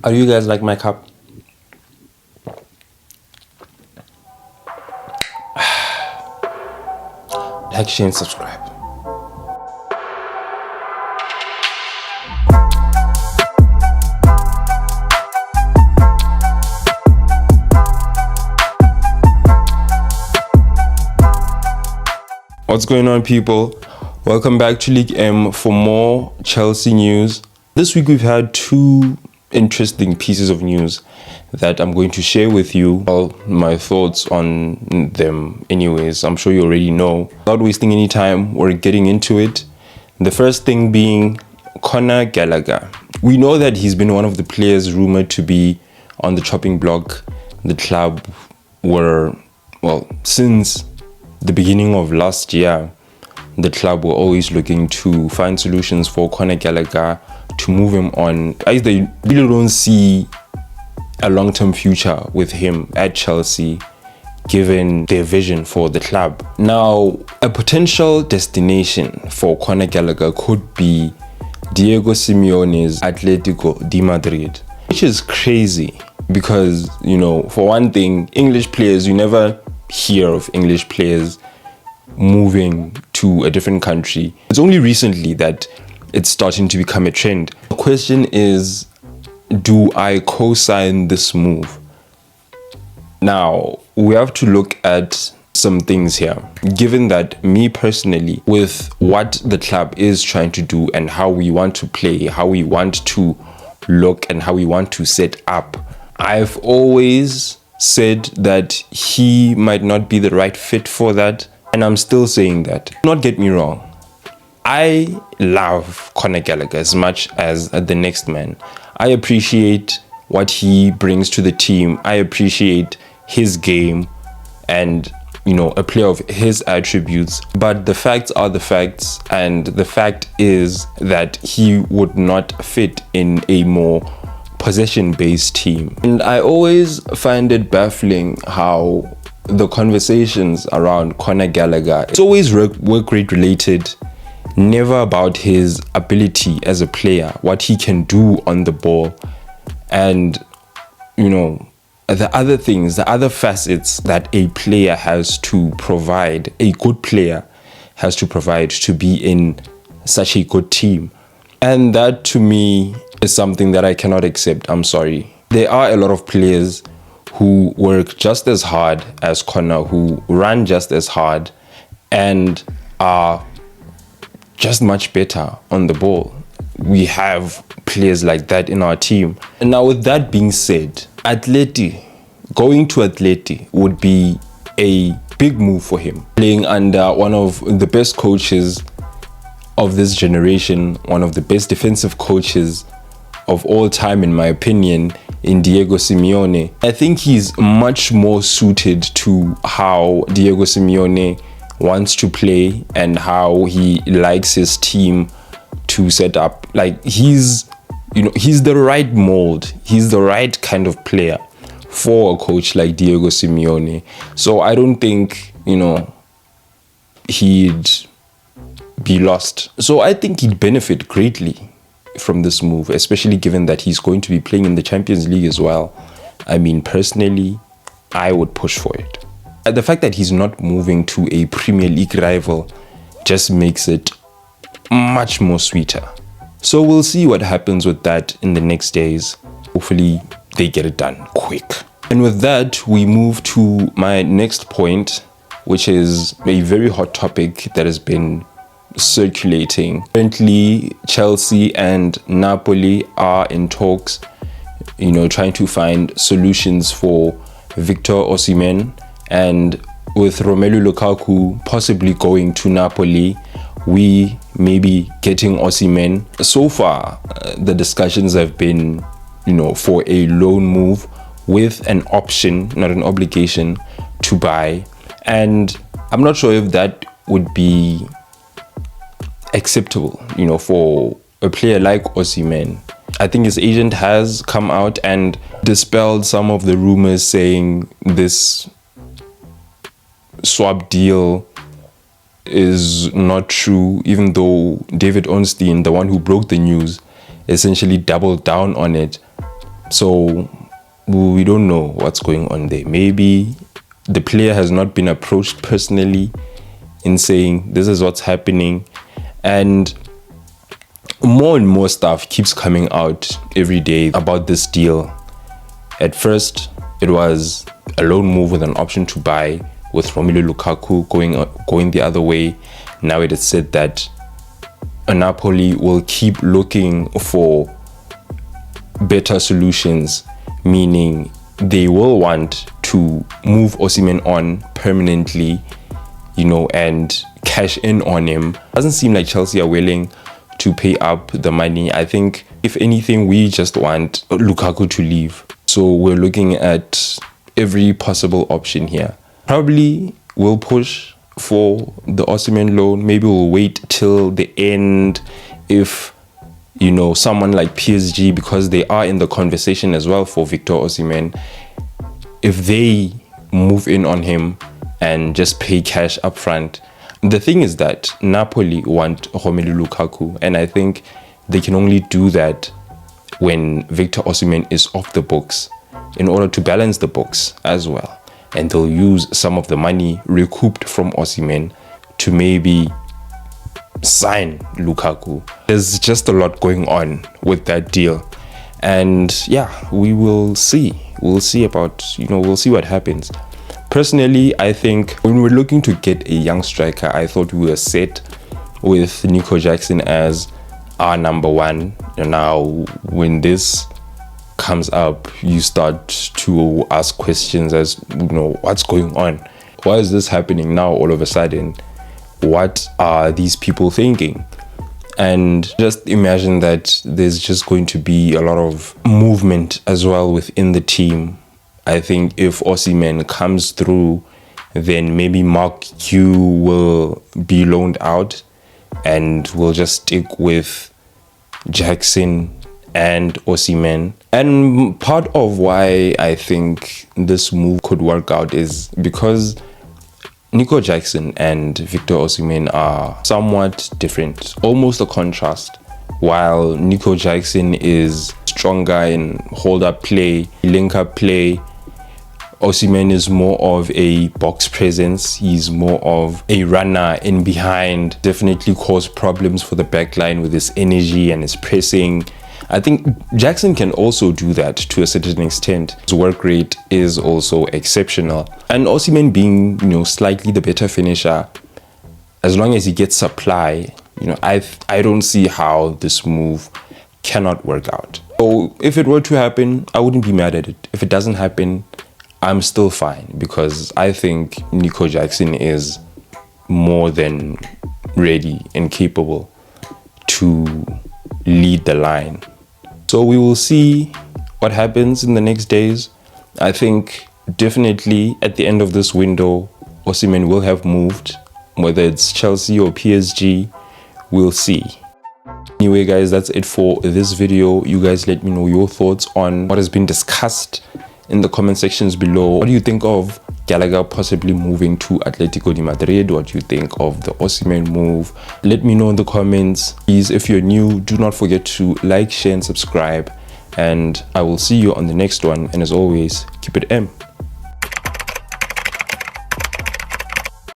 How do you guys like my cup? Like, share, and subscribe. What's going on, people? Welcome back to League M for more Chelsea news. This week we've had two interesting pieces of news that I'm going to share with you. All my thoughts on them anyways. I'm sure you already know. Without wasting any time, we're getting into it. The first thing being Gallagher. We know that he's been one of the players rumored to be on the chopping block. The club were, well, since the beginning of last year, the club were always looking to find solutions for Gallagher to move him on. They really don't see a long-term future with him at Chelsea, given their vision for the club. Now, a potential destination for Gallagher could be Diego Simeone's Atletico de Madrid, which is crazy because, you know, for one thing, English players, you never hear of English players moving to a different country. It's only recently that it's starting to become a trend. The question is, do I co-sign this move? Now, we have to look at some things here. Given that me personally, with what the club is trying to do and how we want to play, how we want to look and how we want to set up, I've always said that he might not be the right fit for that, and I'm still saying that. Do not get me wrong, I love Gallagher as much as the next man. I appreciate what he brings to the team. I appreciate his game and, you know, a player of his attributes, but the facts are the facts, and the fact is that he would not fit in a more possession-based team. And I always find it baffling how the conversations around Gallagher, it's always work rate related, never about his ability as a player, what he can do on the ball, and, you know, the other things, the other facets that a player has to provide, a good player has to provide to be in such a good team. And that, to me, is something that I cannot accept. I'm sorry. There are a lot of players who work just as hard as Connor, who run just as hard and are just much better on the ball. We have players like that in our team. And now, with that being said, going to Atleti would be a big move for him. Playing under one of the best coaches of this generation, one of the best defensive coaches of all time, in my opinion, in Diego Simeone. I think he's much more suited to how Diego Simeone wants to play and how he likes his team to set up. Like, he's the right mold. He's the right kind of player for a coach like Diego Simeone. So I don't think, you know, he'd be lost. So I think he'd benefit greatly from this move, especially given that he's going to be playing in the Champions League as well. I mean, personally, I would push for it. And the fact that he's not moving to a Premier League rival just makes it much more sweeter. So we'll see what happens with that in the next days. Hopefully they get it done quick. And with that, we move to my next point, which is a very hot topic that has been circulating. Currently, Chelsea and Napoli are in talks, you know, trying to find solutions for Victor Osimhen, and with Romelu Lukaku possibly going to Napoli, we may be getting Osimhen. So far, the discussions have been, you know, for a loan move with an option, not an obligation, to buy. And I'm not sure if that would be acceptable, you know, for a player like Osimhen. I think his agent has come out and dispelled some of the rumors saying this swap deal is not true, even though David Ornstein, the one who broke the news, essentially doubled down on it. So we don't know what's going on there. Maybe the player has not been approached personally in saying this is what's happening, and more stuff keeps coming out every day about this deal. At first, it was a loan move with an option to buy, with Romelu Lukaku going the other way. Now it is said that Napoli will keep looking for better solutions, meaning they will want to move Osimhen on permanently, and cash in on him. Doesn't seem like Chelsea are willing to pay up the money. I think if anything, we just want Lukaku to leave. So we're looking at every possible option here. Probably we'll push for the Osimhen loan. Maybe we'll wait till the end if someone like PSG, because they are in the conversation as well for Victor Osimhen, if they move in on him and just pay cash up front. The thing is that Napoli want Romelu Lukaku, and I think they can only do that when Victor Osimhen is off the books, in order to balance the books as well. And they'll use some of the money recouped from Osimhen to maybe sign Lukaku. There's just a lot going on with that deal, and we will see. We'll see what happens. Personally, I think when we're looking to get a young striker, I thought we were set with Nico Jackson as our number one. And now when this comes up, you start to ask questions as what's going on? Why is this happening now all of a sudden? What are these people thinking? And just imagine that there's just going to be a lot of movement as well within the team. I think if Osimhen comes through, then maybe Mark Q will be loaned out and we'll just stick with Jackson and Osimhen. And part of why I think this move could work out is because Nico Jackson and Victor Osimhen are somewhat different, almost a contrast. While Nico Jackson is stronger in hold-up play, link-up play, Osimhen is more of a box presence. He's more of a runner in behind. Definitely cause problems for the backline with his energy and his pressing. I think Jackson can also do that to a certain extent. His work rate is also exceptional. And Osimhen being, slightly the better finisher, as long as he gets supply, I don't see how this move cannot work out. So if it were to happen, I wouldn't be mad at it. If it doesn't happen, I'm still fine, because I think Nico Jackson is more than ready and capable to lead the line. So we will see what happens in the next days. I think definitely at the end of this window, Osimhen will have moved. Whether it's Chelsea or PSG, we'll see. Anyway, guys, that's it for this video. You guys let me know your thoughts on what has been discussed in the comment sections below. What do you think of Gallagher possibly moving to Atletico de Madrid? What do you think of the Osimhen move? Let me know in the comments. Please, if you're new, do not forget to like, share, and subscribe. And I will see you on the next one. And as always, keep it M.